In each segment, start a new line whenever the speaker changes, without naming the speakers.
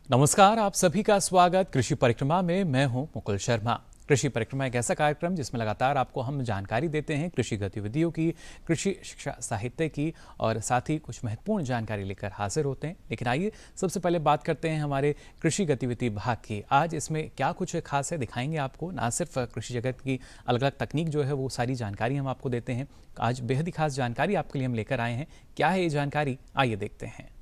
नमस्कार, आप सभी का स्वागत कृषि परिक्रमा में। मैं हूं मुकुल शर्मा। कृषि परिक्रमा एक ऐसा कार्यक्रम जिसमें लगातार आपको हम जानकारी देते हैं कृषि गतिविधियों की, कृषि शिक्षा साहित्य की और साथ ही कुछ महत्वपूर्ण जानकारी लेकर हाजिर होते हैं। लेकिन आइए सबसे पहले बात करते हैं हमारे कृषि गतिविधि भाग की। आज इसमें क्या कुछ खास है दिखाएंगे आपको। ना सिर्फ कृषि जगत की अलग अलग तकनीक जो है वो सारी जानकारी हम आपको देते हैं। आज बेहद ही खास जानकारी आपके लिए हम लेकर आए हैं। क्या है ये जानकारी, आइए देखते हैं।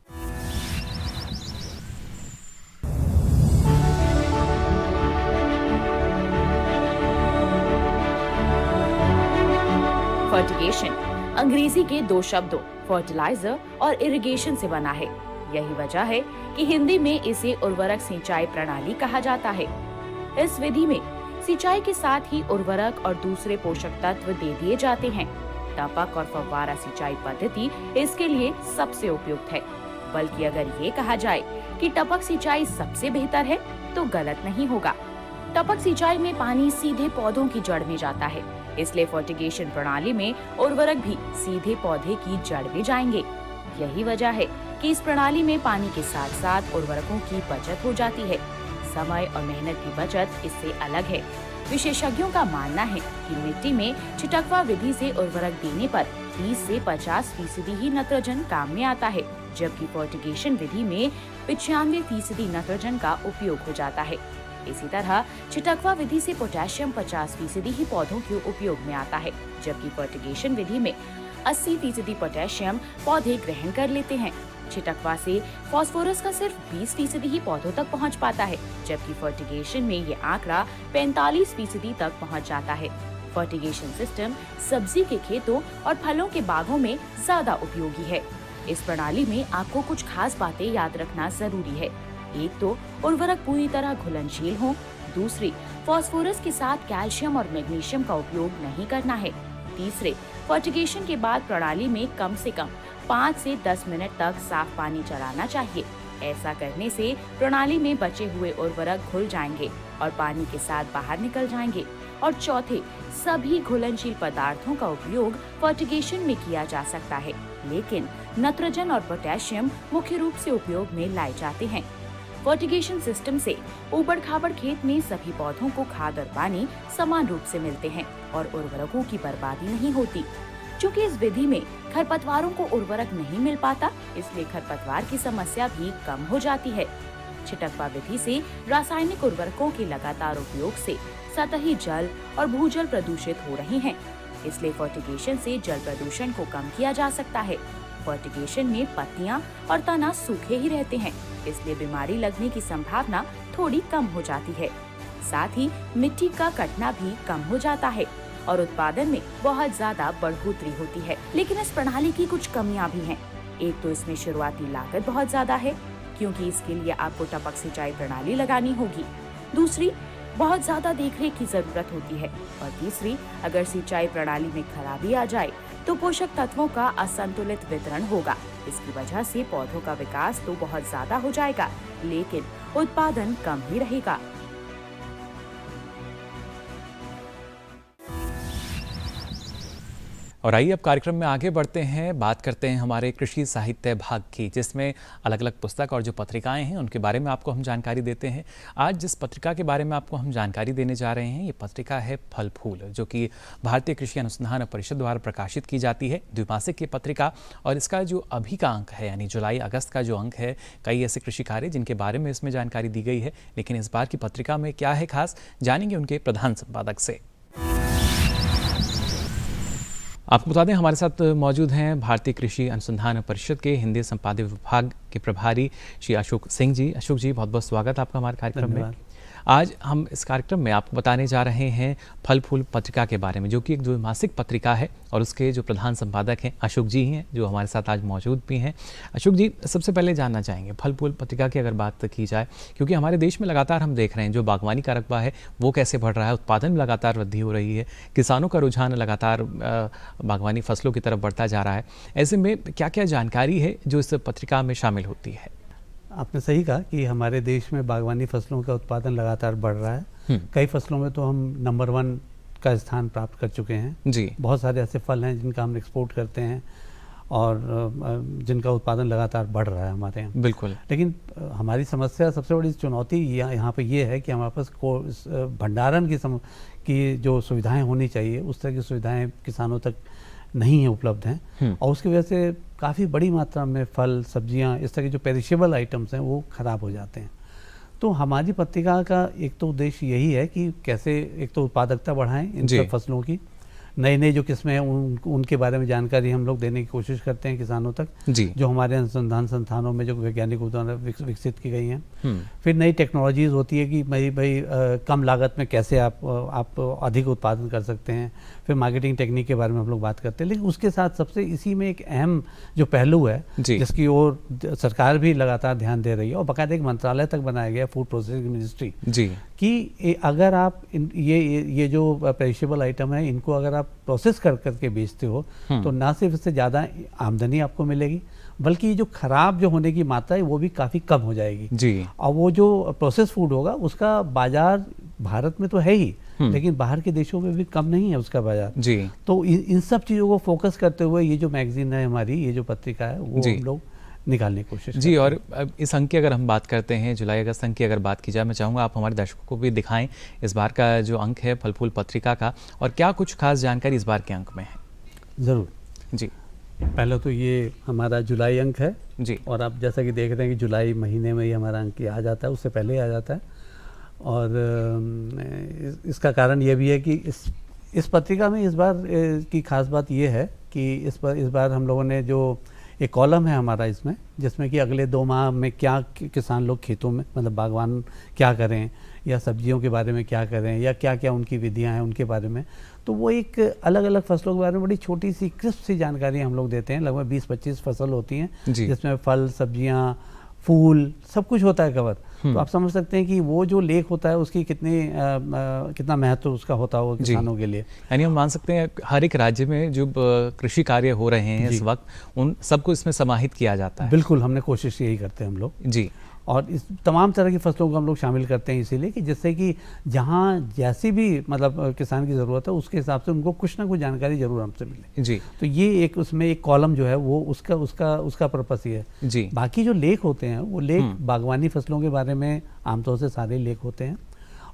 फर्टिगेशन अंग्रेजी के दो शब्दों फर्टिलाइजर और इरिगेशन से बना है। यही वजह है कि हिंदी में इसे उर्वरक सिंचाई प्रणाली कहा जाता है। इस विधि में सिंचाई के साथ ही उर्वरक और दूसरे पोषक तत्व दे दिए जाते हैं। टपक और फव्वारा सिंचाई पद्धति इसके लिए सबसे उपयुक्त है। बल्कि अगर ये कहा जाए कि टपक सिंचाई सबसे बेहतर है तो गलत नहीं होगा। टपक सिंचाई में पानी सीधे पौधों की जड़ में जाता है, इसलिए फर्टिगेशन प्रणाली में उर्वरक भी सीधे पौधे की जड़ में जाएंगे। यही वजह है कि इस प्रणाली में पानी के साथ साथ उर्वरकों की बचत हो जाती है। समय और मेहनत की बचत इससे अलग है। विशेषज्ञों का मानना है कि मिट्टी में छिटकवा विधि से उर्वरक देने पर 30 से 50% ही नाइट्रोजन काम में आता है, जबकि फर्टिगेशन विधि में 95% नाइट्रोजन का उपयोग हो जाता है। इसी तरह छिटकवा विधि से पोटेशियम 50% ही पौधों के उपयोग में आता है, जबकि फर्टिगेशन विधि में 80% पोटेशियम पौधे ग्रहण कर लेते हैं। छिटकवा से फास्फोरस का सिर्फ 20% ही पौधों तक पहुंच पाता है, जबकि फर्टिगेशन में ये आंकड़ा 45% तक पहुंच जाता है। फर्टिगेशन सिस्टम सब्जी के खेतों और फलों के बागों में ज्यादा उपयोगी है। इस प्रणाली में आपको कुछ खास बातें याद रखना जरूरी है। एक तो उर्वरक पूरी तरह घुलनशील हो, दूसरी फास्फोरस के साथ कैल्शियम और मैग्नीशियम का उपयोग नहीं करना है, तीसरे फर्टिगेशन के बाद प्रणाली में कम से कम 5 से 10 मिनट तक साफ पानी चलाना चाहिए। ऐसा करने से प्रणाली में बचे हुए उर्वरक घुल जाएंगे और पानी के साथ बाहर निकल जाएंगे। और चौथे, सभी घुलनशील पदार्थों का उपयोग फर्टिगेशन में किया जा सकता है, लेकिन नाइट्रोजन और पोटेशियम मुख्य रूप से उपयोग में लाए जाते हैं। फर्टिगेशन सिस्टम से ऊबड़ खाबड़ खेत में सभी पौधों को खाद और पानी समान रूप से मिलते हैं और उर्वरकों की बर्बादी नहीं होती। चूँकि इस विधि में खरपतवारों को उर्वरक नहीं मिल पाता, इसलिए खरपतवार की समस्या भी कम हो जाती है। छिटकवा विधि से रासायनिक उर्वरकों के लगातार उपयोग से सतही जल और भूजल प्रदूषित हो रहे हैं, इसलिए फर्टिगेशन से जल प्रदूषण को कम किया जा सकता है। फर्टिगेशन में पत्तियां और तना सूखे ही रहते हैं, इसलिए बीमारी लगने की संभावना थोड़ी कम हो जाती है। साथ ही मिट्टी का कटना भी कम हो जाता है और उत्पादन में बहुत ज्यादा बढ़ोतरी होती है। लेकिन इस प्रणाली की कुछ कमियां भी हैं। एक तो इसमें शुरुआती लागत बहुत ज्यादा है, क्योंकि इसके लिए आपको टपक सिंचाई प्रणाली लगानी होगी। दूसरी, बहुत ज्यादा देखरेख की जरूरत होती है। और तीसरी, अगर सिंचाई प्रणाली में खराबी आ जाए तो पोषक तत्वों का असंतुलित वितरण होगा। इसकी वजह से पौधों का विकास तो बहुत ज्यादा हो जाएगा, लेकिन उत्पादन कम ही रहेगा।
और आइए अब कार्यक्रम में आगे बढ़ते हैं, बात करते हैं हमारे कृषि साहित्य भाग की, जिसमें अलग अलग पुस्तक और जो पत्रिकाएं हैं उनके बारे में आपको हम जानकारी देते हैं। आज जिस पत्रिका के बारे में आपको हम जानकारी देने जा रहे हैं, ये पत्रिका है फल फूल, जो कि भारतीय कृषि अनुसंधान परिषद द्वारा प्रकाशित की जाती है। द्विमासिक की पत्रिका, और इसका जो अभी का अंक है यानी जुलाई अगस्त का जो अंक है, कई ऐसे कृषि कार्य जिनके बारे में इसमें जानकारी दी गई है। लेकिन इस बार की पत्रिका में क्या है खास, जानेंगे उनके प्रधान संपादक से। आपको बता दें हमारे साथ मौजूद हैं भारतीय कृषि अनुसंधान परिषद के हिंदी संपादकीय विभाग के प्रभारी श्री अशोक सिंह जी। अशोक जी, बहुत बहुत स्वागत आपका हमारे कार्यक्रम में। आज हम इस कार्यक्रम में आपको बताने जा रहे हैं फल फूल पत्रिका के बारे में, जो कि एक द्विमासिक पत्रिका है और उसके जो प्रधान संपादक हैं अशोक जी हैं, जो हमारे साथ आज मौजूद भी हैं। अशोक जी, सबसे पहले जानना चाहेंगे फल फूल पत्रिका की अगर बात की जाए, क्योंकि हमारे देश में लगातार हम देख रहे हैं जो बागवानी का रकबा है वो कैसे बढ़ रहा है, उत्पादन में लगातार वृद्धि हो रही है, किसानों का रुझान लगातार बागवानी फसलों की तरफ बढ़ता जा रहा है। ऐसे में क्या क्या जानकारी है जो इस पत्रिका में शामिल होती है?
आपने सही कहा कि हमारे देश में बागवानी फसलों का उत्पादन लगातार बढ़ रहा है। कई फसलों में तो हम नंबर 1 का स्थान प्राप्त कर चुके हैं जी। बहुत सारे ऐसे फल हैं जिनका हम एक्सपोर्ट करते हैं और जिनका उत्पादन लगातार बढ़ रहा है हमारे यहाँ।
बिल्कुल।
लेकिन हमारी समस्या, सबसे बड़ी चुनौती यहाँ पे ये है कि हमारे पास भंडारण की जो सुविधाएं होनी चाहिए उस तरह की सुविधाएं किसानों तक नहीं है, उपलब्ध हैं, और उसकी वजह से काफ़ी बड़ी मात्रा में फल, सब्जियां, इस तरह के जो पेरिशेबल आइटम्स हैं वो ख़राब हो जाते हैं। तो हमारी पत्रिका का एक तो उद्देश्य यही है कि कैसे एक तो उत्पादकता बढ़ाएं इन सब फसलों की, नई नई जो किस्में हैं उनके बारे में जानकारी हम लोग देने की कोशिश करते हैं किसानों तक, जो हमारे अनुसंधान संस्थानों में जो वैज्ञानिकों द्वारा विकसित की गई हैं। फिर नई टेक्नोलॉजीज़ होती है कि भाई कम लागत में कैसे आप अधिक उत्पादन कर सकते हैं। फिर मार्केटिंग टेक्निक के बारे में हम लोग बात करते हैं। लेकिन उसके साथ सबसे इसी में एक अहम जो पहलू है जिसकी ओर सरकार भी लगातार ध्यान दे रही है और बाकायदा एक मंत्रालय तक बनाया गया, फूड प्रोसेसिंग मिनिस्ट्री, कि अगर आप ये जो पेरिशेबल आइटम है इनको अगर आप प्रोसेस करके बेचते हो तो ना सिर्फ इससे ज़्यादा आमदनी आपको मिलेगी बल्कि जो खराब जो होने की मात्रा है वो भी काफ़ी कम हो जाएगी। और वो जो प्रोसेस फूड होगा उसका बाजार भारत में तो है ही, लेकिन बाहर के देशों में भी कम नहीं है उसका बाजार। तो इन सब चीज़ों को फोकस करते हुए ये जो मैगजीन है हमारी, ये जो पत्रिका है, वो हम लोग निकालने की कोशिश
जी। और इस अंक की अगर हम बात करते हैं, जुलाई अगस्त अंक की अगर बात की जाए, मैं चाहूँगा आप हमारे दर्शकों को भी दिखाएं इस बार का जो अंक है फल फूल पत्रिका का, और क्या कुछ खास जानकारी इस बार के अंक में है।
ज़रूर
जी।
पहले तो ये हमारा जुलाई अंक है
जी,
और आप जैसा कि देख रहे हैं कि जुलाई महीने में ही हमारा अंक आ जाता है, उससे पहले ही आ जाता है। और इसका कारण ये भी है कि इस पत्रिका में इस बार की खास बात ये है कि इस बार हम लोगों ने जो एक कॉलम है हमारा इसमें, जिसमें कि अगले 2 माह में क्या किसान लोग खेतों में, मतलब बागवान क्या करें या सब्जियों के बारे में क्या करें या क्या क्या उनकी विधियां हैं उनके बारे में, तो वो एक अलग अलग फसलों के बारे में बड़ी छोटी सी क्रिस्प सी जानकारी हम लोग देते हैं। लगभग 20-25 फसल होती हैं जिसमें फल, सब्जियां, फूल, सब कुछ होता है कवर। तो आप समझ सकते हैं कि वो जो लेख होता है उसकी कितना महत्व उसका होता हो किसानों के लिए।
यानी हम मान सकते हैं हर एक राज्य में जो कृषि कार्य हो रहे हैं इस वक्त, उन सबको इसमें समाहित किया जाता है।
बिल्कुल, हमने कोशिश यही करते हैं हम लोग जी। और इस तमाम तरह की फसलों को हम लोग शामिल करते हैं इसीलिए कि जिससे कि जहाँ जैसी भी मतलब किसान की ज़रूरत है उसके हिसाब से उनको कुछ ना कुछ जानकारी जरूर हमसे मिले जी। तो ये एक उसमें एक कॉलम जो है वो उसका पर्पस ही है जी। बाकी जो लेख होते हैं वो लेख बागवानी फसलों के बारे में आमतौर से सारे लेख होते हैं,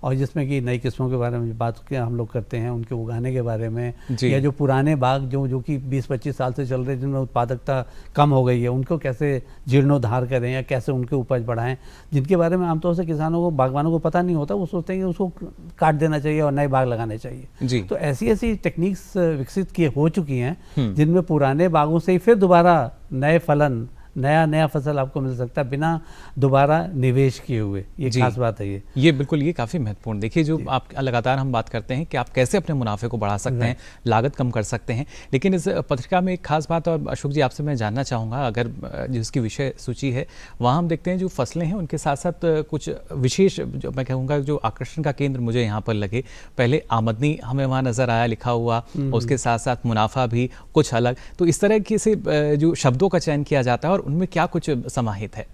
और जिसमें कि नई किस्मों के बारे में बात हम लोग करते हैं, उनके उगाने के बारे में, या जो पुराने बाग जो कि 20-25 साल से चल रहे हैं जिनमें उत्पादकता कम हो गई है उनको कैसे जीर्णोद्धार करें या कैसे उनके उपज बढ़ाएं, जिनके बारे में आमतौर से किसानों को, बागवानों को पता नहीं होता। वो सोचते हैं कि उसको काट देना चाहिए और नए बाग लगाने चाहिए। तो ऐसी टेक्निक्स विकसित हो चुकी हैं जिनमें पुराने बागों से ही फिर दोबारा नए फलन, नया फसल आपको मिल सकता है बिना दोबारा निवेश किए हुए। ये खास बात है ये
बिल्कुल, ये काफ़ी महत्वपूर्ण। देखिए, जो आप लगातार हम बात करते हैं कि आप कैसे अपने मुनाफे को बढ़ा सकते हैं, लागत कम कर सकते हैं, लेकिन इस पत्रिका में एक खास बात, और अशोक जी आपसे मैं जानना चाहूँगा, अगर जिसकी विषय सूची है वहाँ हम देखते हैं जो फसलें हैं उनके साथ साथ कुछ विशेष, जो मैं कहूँगा जो आकर्षण का केंद्र मुझे यहाँ पर लगे, पहले आमदनी हमें वहाँ नज़र आया लिखा हुआ, उसके साथ साथ मुनाफा भी कुछ अलग। तो इस तरह की से जो शब्दों का चयन किया जाता है और उनमें क्या कुछ समाहित है?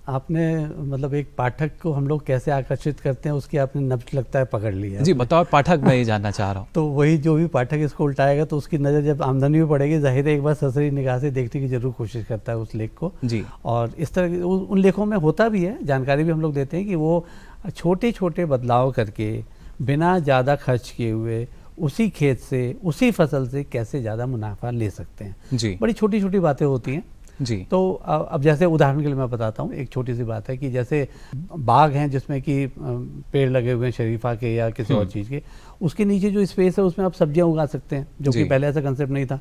आपने मतलब एक पाठक को हम लोग कैसे आकर्षित करते हैं उसकी आपने नब्ज लगता है पकड़ ली है
जी। बताओ पाठक, मैं ये जानना चाह रहा हूँ।
तो वही जो भी पाठक इसको उल्टाएगा तो उसकी नज़र जब आमदनी में पड़ेगी, जाहिर है एक बार सरसरी निगाह से देखने की जरूर कोशिश करता है उस लेख को जी। और इस तरह उन लेखों में होता भी है, जानकारी भी हम लोग देते हैं कि वो छोटे छोटे बदलाव करके बिना ज़्यादा खर्च किए हुए उसी खेत से, उसी फसल से कैसे ज़्यादा मुनाफा ले सकते हैं जी। बड़ी छोटी छोटी बातें होती हैं जी। तो अब जैसे उदाहरण के लिए मैं बताता हूँ, एक छोटी सी बात है कि जैसे बाग हैं जिसमें कि पेड़ लगे हुए हैं शरीफा के या किसी और चीज़ के, उसके नीचे जो स्पेस है उसमें आप सब्जियां उगा सकते हैं, जो कि पहले ऐसा कंसेप्ट नहीं था।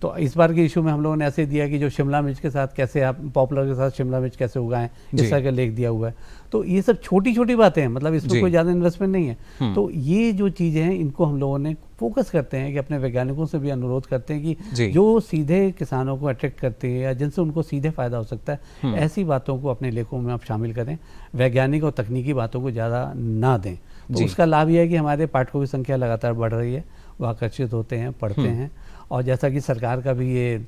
तो इस बार के इशू में हम लोगों ने ऐसे दिया कि जो शिमला मिर्च के साथ कैसे आप पॉपुलर के साथ शिमला मिर्च कैसे उगाएं, इस तरह का लेख दिया हुआ है। तो ये सब छोटी छोटी बातें हैं, मतलब इसमें कोई ज़्यादा इन्वेस्टमेंट नहीं है। तो ये जो चीज़ें हैं इनको हम लोगों ने फोकस करते हैं कि अपने वैज्ञानिकों से भी अनुरोध करते हैं कि जो सीधे किसानों को अट्रैक्ट करती है या जिनसे उनको सीधे फायदा हो सकता है, ऐसी बातों को अपने लेखों में आप शामिल करें, वैज्ञानिक और तकनीकी बातों को ज़्यादा ना दें। तो उसका लाभ यह है कि हमारे पाठकों की संख्या लगातार बढ़ रही है, वो आकर्षित होते हैं, पढ़ते हैं, और जैसा कि सरकार का भी ये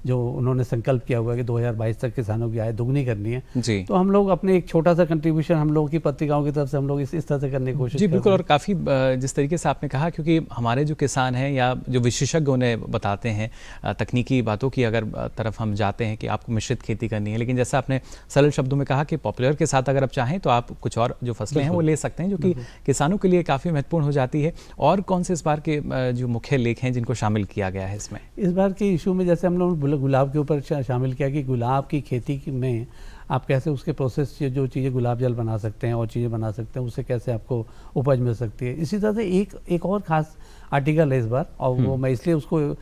जो उन्होंने संकल्प किया हुआ है कि 2022 तक किसानों की आय दुगनी करनी है
जी।
तो हम लोग अपने एक छोटा सा कंट्रीब्यूशन हम लोगों की पत्रिकाओं की तरफ से हम लोग इस तरह से करने की कोशिश
जी
कर
बिल्कुल।
रहे
और काफ़ी जिस तरीके से आपने कहा, क्योंकि हमारे जो किसान हैं या जो विशेषज्ञ उन्हें बताते हैं तकनीकी बातों की अगर तरफ हम जाते हैं कि आपको मिश्रित खेती करनी है, लेकिन जैसा आपने सरल शब्दों में कहा कि पॉपुलर के साथ अगर आप चाहें तो आप कुछ और जो फसलें हैं वो ले सकते हैं, जो कि किसानों के लिए काफ़ी महत्वपूर्ण हो जाती है। और कौन से इस बार के जो मुख्य लेख हैं जिनको शामिल किया गया है इसमें?
इस बार के इशू में जैसे हम लोग गुलाब के ऊपर शामिल किया कि गुलाब की खेती में आप कैसे उसके प्रोसेस से जो चीज़ें गुलाब जल बना सकते हैं और चीज़ें बना सकते हैं, उससे कैसे आपको उपज मिल सकती है। इसी तरह से एक और ख़ास आर्टिकल है इस बार, और वो मैं इसलिए उसको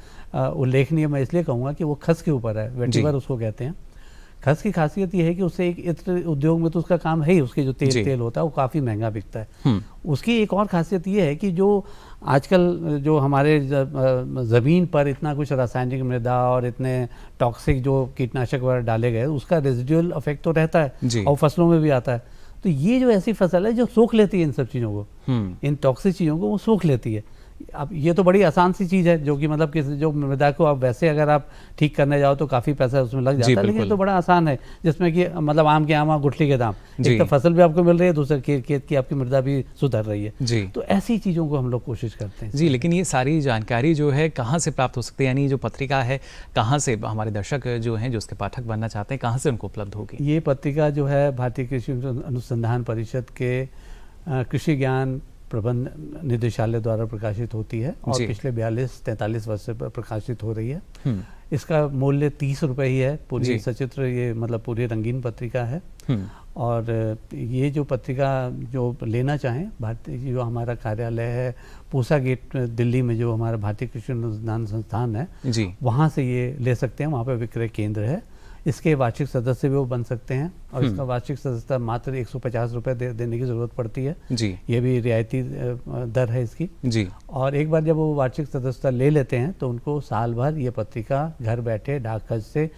उल्लेखनीय मैं इसलिए कहूँगा कि वो खस के ऊपर है, वेटिवर उसको कहते हैं। खस की खासियत ये है कि उससे एक इत्र उद्योग में तो उसका काम है ही, उसके जो तेल होता है वो काफ़ी महंगा बिकता है। उसकी एक और खासियत ये है कि जो आजकल जो हमारे ज़मीन पर इतना कुछ रासायनिक मृदा और इतने टॉक्सिक जो कीटनाशक वगैरह डाले गए, उसका रेजिडुअल इफेक्ट तो रहता है और फसलों में भी आता है। तो ये जो ऐसी फसल है जो सोख लेती है इन सब चीज़ों को, इन टॉक्सिक चीज़ों को वो सोख लेती है। अब ये तो बड़ी आसान सी चीज़ है, जो कि मतलब कि जो मृदा को आप वैसे अगर आप ठीक करने जाओ तो काफ़ी पैसा उसमें लग जाता है, लेकिन ये तो बड़ा आसान है, जिसमें कि मतलब आम के आम गुठली के दाम, एक तो फसल भी आपको मिल रही है, दूसरा खेत की आपकी मृदा भी सुधर रही है जी। तो ऐसी चीज़ों को हम लोग कोशिश करते हैं
जी। लेकिन ये सारी जानकारी जो है कहाँ से प्राप्त हो सकती है, यानी जो पत्रिका है कहाँ से हमारे दर्शक जो हैं जो उसके पाठक बनना चाहते हैं कहाँ से उनको उपलब्ध होगी?
ये पत्रिका जो है भारतीय कृषि अनुसंधान परिषद के कृषि ज्ञान प्रबंध निदेशालय द्वारा प्रकाशित होती है और पिछले 42-43 वर्ष से प्रकाशित हो रही है। इसका मूल्य 30 रुपये ही है, पूरी सचित्र ये मतलब पूरी रंगीन पत्रिका है। और ये जो पत्रिका जो लेना चाहें, भारतीय जो हमारा कार्यालय है पूसा गेट दिल्ली में, जो हमारा भारतीय कृषि अनुसंधान संस्थान है वहाँ से ये ले सकते हैं, वहाँ पर विक्रय केंद्र है। इसके वार्षिक सदस्य भी वो बन सकते हैं और इसका वार्षिक सदस्यता मात्र 150 रुपये देने की ज़रूरत पड़ती है जी। ये भी रियायती दर है इसकी जी। और एक बार जब वो वार्षिक सदस्यता ले लेते हैं तो उनको साल भर ये पत्रिका घर बैठे डाक खर्च से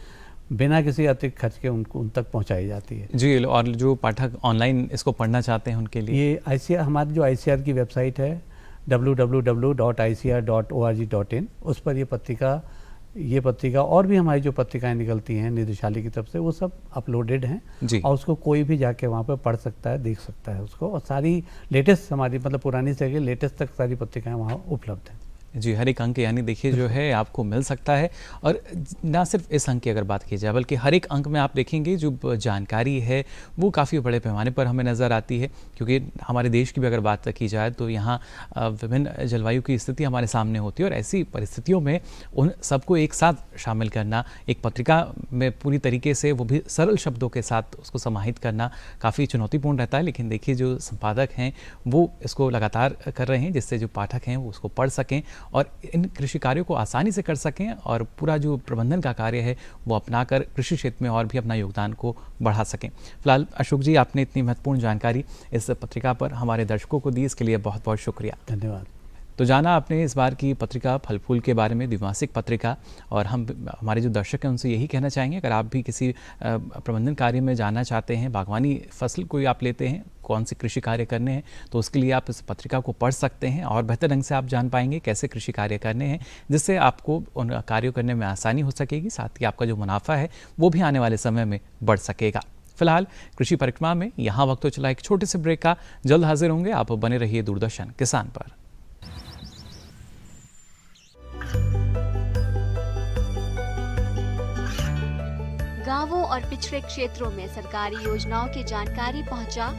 बिना किसी अतिरिक्त खर्च के उन तक पहुंचाई जाती है
जी। और जो पाठक ऑनलाइन इसको पढ़ना चाहते हैं उनके लिए
ये ICR, हमारी जो ICR की वेबसाइट है www.icr.org.in, उस पर ये पत्रिका और भी हमारी जो पत्रिकाएं निकलती हैं निदेशालय की तरफ से वो सब अपलोडेड हैं और उसको कोई भी जाके वहाँ पर पढ़ सकता है, देख सकता है उसको। और सारी लेटेस्ट हमारी मतलब पुरानी से लेकर लेटेस्ट तक सारी पत्रिकाएं वहाँ उपलब्ध हैं
जी। हर एक अंक यानी देखिए जो है आपको मिल सकता है। और ना सिर्फ इस अंक की अगर बात की जाए बल्कि हर एक अंक में आप देखेंगे जो जानकारी है वो काफ़ी बड़े पैमाने पर हमें नज़र आती है, क्योंकि हमारे देश की भी अगर बात की जाए तो यहाँ विभिन्न जलवायु की स्थिति हमारे सामने होती है और ऐसी परिस्थितियों में उन सबको एक साथ शामिल करना एक पत्रिका में पूरी तरीके से, वो भी सरल शब्दों के साथ उसको समाहित करना काफ़ी चुनौतीपूर्ण रहता है। लेकिन देखिए जो संपादक हैं वो इसको लगातार कर रहे हैं जिससे जो पाठक हैं वो उसको पढ़ सकें और इन कृषि कार्यों को आसानी से कर सकें और पूरा जो प्रबंधन का कार्य है वो अपनाकर कृषि क्षेत्र में और भी अपना योगदान को बढ़ा सकें। फिलहाल अशोक जी, आपने इतनी महत्वपूर्ण जानकारी इस पत्रिका पर हमारे दर्शकों को दी, इसके लिए बहुत बहुत शुक्रिया।
धन्यवाद।
तो जाना आपने इस बार की पत्रिका फल फूल के बारे में, द्विमासिक पत्रिका, और हम हमारे जो दर्शक हैं उनसे यही कहना चाहेंगे अगर आप भी किसी प्रबंधन कार्य में जानना चाहते हैं, बागवानी फसल कोई आप लेते हैं, कौन से कृषि कार्य करने हैं, तो उसके लिए आप इस पत्रिका को पढ़ सकते हैं और बेहतर ढंग से आप जान पाएंगे कैसे कृषि कार्य करने हैं, जिससे आपको उन कार्यों करने में आसानी हो सकेगी, साथ ही आपका जो मुनाफा है वो भी आने वाले समय में बढ़ सकेगा। फिलहाल कृषि परिक्रमा में यहाँ वक्त तो चला एक छोटे से ब्रेक का, जल्द हाजिर होंगे। आप बने रहिए दूरदर्शन किसान पर।
गांवों और पिछड़े क्षेत्रों में सरकारी योजनाओं की जानकारी पहुंचा।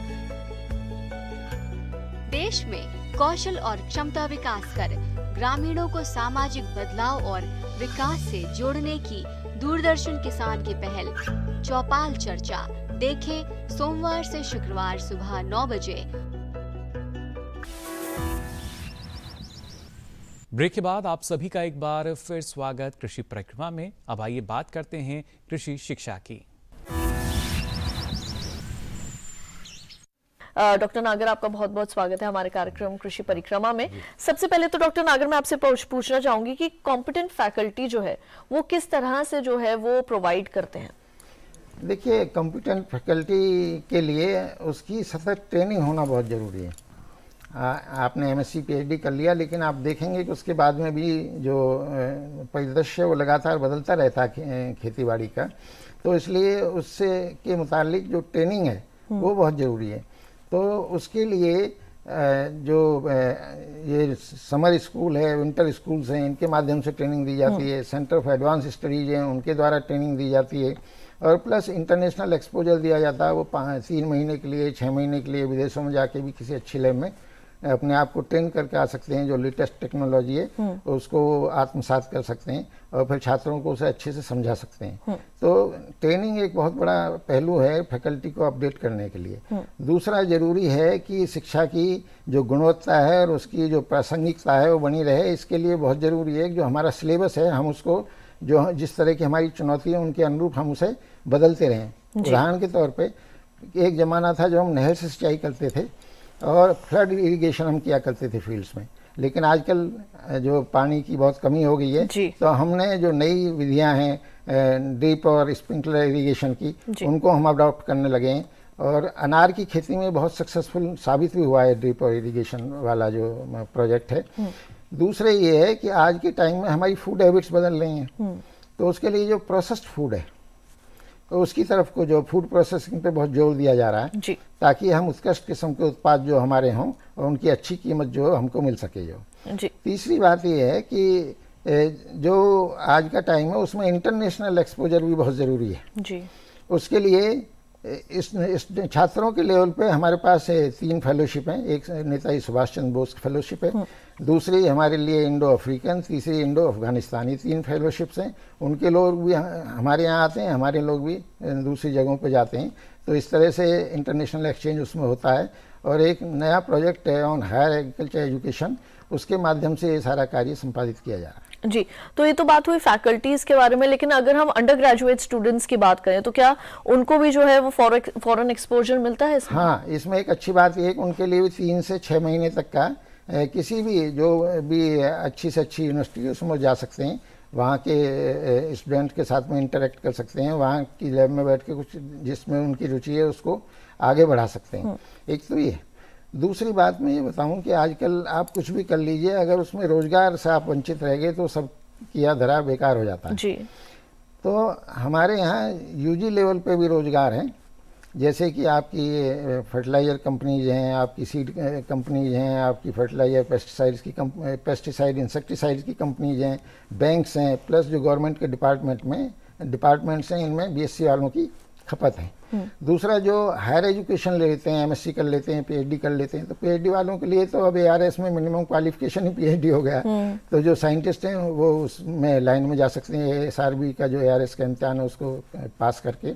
देश में कौशल और क्षमता विकास कर ग्रामीणों को सामाजिक बदलाव और विकास से जोड़ने की दूरदर्शन किसान की पहल चौपाल चर्चा देखें सोमवार से शुक्रवार सुबह 9 बजे।
ब्रेक के बाद आप सभी का एक बार फिर स्वागत कृषि परिक्रमा में। अब आइए बात करते हैं कृषि शिक्षा की।
डॉक्टर नागर, आपका बहुत बहुत स्वागत है हमारे कार्यक्रम कृषि परिक्रमा में। सबसे पहले तो डॉक्टर नागर मैं आपसे पूछना चाहूंगी कि कॉम्पिटेंट फैकल्टी जो है वो किस तरह से जो है वो प्रोवाइड करते हैं?
देखिए, कॉम्पिटेंट फैकल्टी के लिए उसकी सतत ट्रेनिंग होना बहुत ज़रूरी है। आपने एमएससी पीएचडी कर लिया, लेकिन आप देखेंगे कि उसके बाद में भी जो परिदृश्य वो लगातार बदलता रहता है खेती बाड़ी का, तो इसलिए उससे के मुतालिक जो ट्रेनिंग है वो बहुत ज़रूरी है। तो उसके लिए जो ये समर स्कूल है, विंटर स्कूल्स हैं, इनके माध्यम से ट्रेनिंग दी जाती है, सेंटर ऑफ एडवांस स्टडीज हैं उनके द्वारा ट्रेनिंग दी जाती है, और प्लस इंटरनेशनल एक्सपोजर दिया जाता है। वो 3 महीने के लिए 6 महीने के लिए विदेशों में जाके भी किसी अच्छी लैब में अपने आप को ट्रेन करके आ सकते हैं, जो लेटेस्ट टेक्नोलॉजी है उसको आत्मसात कर सकते हैं और फिर छात्रों को उसे अच्छे से समझा सकते हैं। तो ट्रेनिंग एक बहुत बड़ा पहलू है फैकल्टी को अपडेट करने के लिए। दूसरा ज़रूरी है कि शिक्षा की जो गुणवत्ता है और उसकी जो प्रासंगिकता है वो बनी रहे। इसके लिए बहुत ज़रूरी है कि जो हमारा सिलेबस है हम उसको जो जिस तरह की हमारी चुनौती है उनके अनुरूप हम उसे बदलते रहें। उदाहरण के तौर पे एक ज़माना था जो हम नहर से सिंचाई करते थे और फ्लड इरिगेशन हम किया करते थे फील्ड्स में, लेकिन आजकल जो पानी की बहुत कमी हो गई है तो हमने जो नई विधियां हैं ड्रिप और स्प्रिंकलर इरिगेशन की उनको हम अडॉप्ट करने लगे हैं, और अनार की खेती में बहुत सक्सेसफुल साबित भी हुआ है ड्रिप और इरिगेशन वाला जो प्रोजेक्ट है। दूसरे ये है कि आज के टाइम में हमारी फूड हैबिट्स बदल रही हैं, तो उसके लिए जो प्रोसेस्ड फूड है तो उसकी तरफ को जो फूड प्रोसेसिंग पे बहुत जोर दिया जा रहा है
जी।
ताकि हम उत्कृष्ट किस्म के उत्पाद जो हमारे हों और उनकी अच्छी कीमत जो हमको मिल सके जो।
जी।
तीसरी बात ये है कि जो आज का टाइम है उसमें इंटरनेशनल एक्सपोजर भी बहुत ज़रूरी है
जी।
उसके लिए इस छात्रों के लेवल पे हमारे पास 3 फेलोशिप हैं। एक नेताजी सुभाष चंद्र बोस फेलोशिप है, दूसरी हमारे लिए इंडो अफ्रीकन, तीसरी इंडो अफगानिस्तानी। 3 फेलोशिप्स हैं। उनके लोग भी हमारे यहाँ आते हैं, हमारे लोग भी दूसरी जगहों पे जाते हैं। तो इस तरह से इंटरनेशनल एक्सचेंज उसमें होता है। और एक नया प्रोजेक्ट है ऑन हायर एग्रीकल्चर एजुकेशन, उसके माध्यम से ये सारा कार्य संपादित किया जा रहा है।
जी, तो ये तो बात हुई फैकल्टीज के बारे में, लेकिन अगर हम अंडर ग्रेजुएट स्टूडेंट्स की बात करें तो क्या उनको भी जो है वो फॉरेन एक्सपोजर मिलता है इसमें?
हाँ, इसमें एक अच्छी बात यह है कि उनके लिए भी 3 से 6 महीने तक का किसी भी जो भी अच्छी से अच्छी यूनिवर्सिटी उसमें जा सकते हैं, वहाँ के स्टूडेंट के साथ में इंटरेक्ट कर सकते हैं, वहाँ की लैब में बैठ के कुछ जिसमें उनकी रुचि है उसको आगे बढ़ा सकते हैं। एक तो ये। दूसरी बात मैं ये बताऊं कि आजकल आप कुछ भी कर लीजिए, अगर उसमें रोजगार से आप वंचित रह गए तो सब किया धरा बेकार हो जाता है
जी।
तो हमारे यहाँ यूजी लेवल पे भी रोजगार हैं, जैसे कि आपकी फर्टिलाइज़र कंपनीज हैं, आपकी सीड कंपनीज हैं, आपकी फर्टिलाइज़र पेस्टिसाइड इंसेक्टिसाइड्स की कंपनीज हैं, बैंक्स हैं, प्लस जो गवर्नमेंट के डिपार्टमेंट्स हैं इनमें बीएससी वालों की खपत है। दूसरा जो हायर एजुकेशन ले लेते हैं, एमएससी कर लेते हैं, पीएचडी कर लेते हैं, तो पीएचडी वालों के लिए तो अब एआरएस में मिनिमम क्वालिफिकेशन ही पीएचडी हो गया। तो जो साइंटिस्ट हैं वो उसमें लाइन में जा सकते हैं, एसआरबी का जो एआरएस का इम्तिहान है उसको पास करके।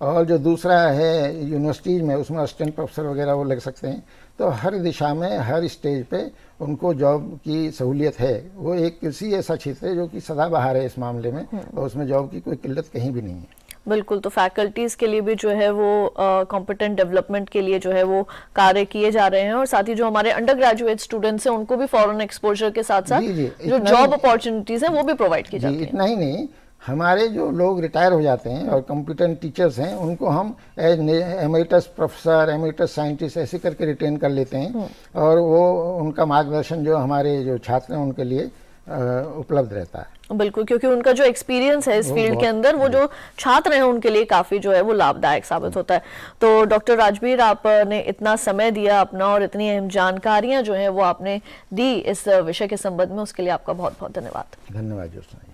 और जो दूसरा है यूनिवर्सिटीज़ में उसमें असिस्टेंट प्रोफेसर वगैरह वो लग सकते हैं। तो हर दिशा में हर स्टेज पे उनको जॉब की सहूलियत है। वो एक कृषि ऐसा क्षेत्र है जो कि सदाबहार है इस मामले में, और उसमें जॉब की कोई किल्लत कहीं भी नहीं है।
बिल्कुल, तो फैकल्टीज के लिए भी जो है वो कॉम्पिटेंट डेवलपमेंट के लिए जो है वो कार्य किए जा रहे हैं, और साथ ही जो हमारे अंडर ग्रेजुएट स्टूडेंट्स हैं उनको भी फॉरेन एक्सपोजर के साथ साथ जो जॉब अपॉर्चुनिटीज हैं वो भी प्रोवाइड की जाती है।
इतना ही नहीं, हमारे जो लोग रिटायर हो जाते हैं और कॉम्पिटेंट टीचर्स हैं उनको हम as emeritus professor, emeritus scientist ऐसे करके रिटेन कर लेते हैं, और वो उनका मार्गदर्शन जो हमारे जो छात्र हैं उनके लिए उपलब्ध रहता है।
बिल्कुल, क्योंकि उनका जो एक्सपीरियंस है इस फील्ड के अंदर वो जो छात्र हैं उनके लिए काफी जो है वो लाभदायक साबित होता है। तो डॉक्टर राजबीर, आपने इतना समय दिया अपना और इतनी अहम जानकारियां जो है वो आपने दी इस विषय के संबंध में, उसके लिए आपका बहुत बहुत धन्यवाद।
धन्यवाद ज्योत्सना।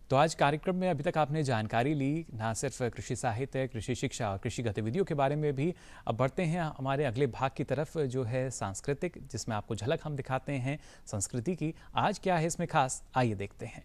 तो आज कार्यक्रम में अभी तक आपने जानकारी ली ना सिर्फ कृषि साहित्य, कृषि शिक्षा और कृषि गतिविधियों के बारे में भी। अब बढ़ते हैं हमारे अगले भाग की तरफ जो है सांस्कृतिक, जिसमें आपको झलक हम दिखाते हैं संस्कृति की। आज क्या है इसमें खास, आइए देखते हैं।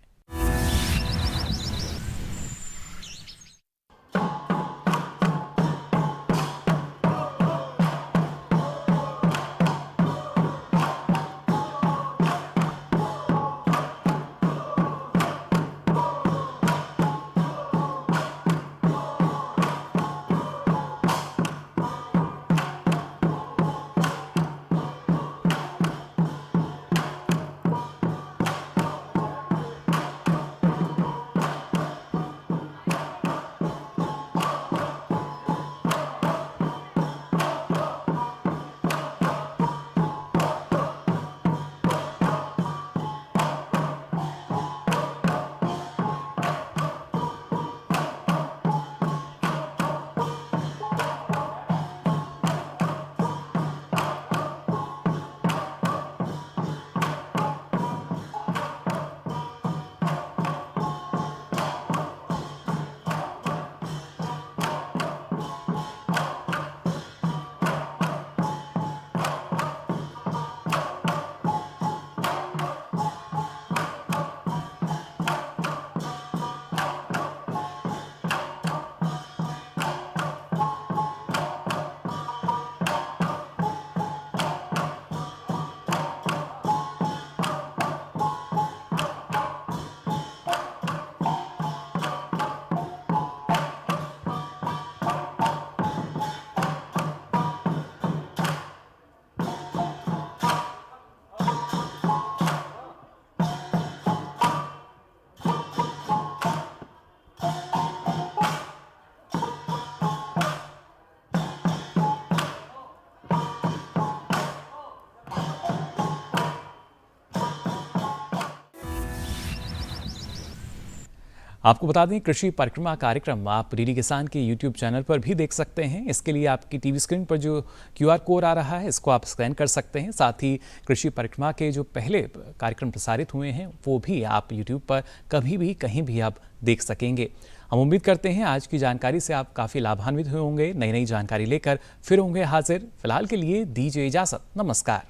आपको बता दें, कृषि परिक्रमा कार्यक्रम आप डीडी किसान के YouTube चैनल पर भी देख सकते हैं। इसके लिए आपकी टीवी स्क्रीन पर जो QR कोड आ रहा है, इसको आप स्कैन कर सकते हैं। साथ ही कृषि परिक्रमा के जो पहले कार्यक्रम प्रसारित हुए हैं वो भी आप YouTube पर कभी भी कहीं भी आप देख सकेंगे। हम उम्मीद करते हैं आज की जानकारी से आप काफ़ी लाभान्वित हुए होंगे। नई नई जानकारी लेकर फिर होंगे हाजिर। फिलहाल के लिए दीजिए इजाज़त। नमस्कार।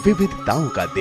विविधताओं का देश।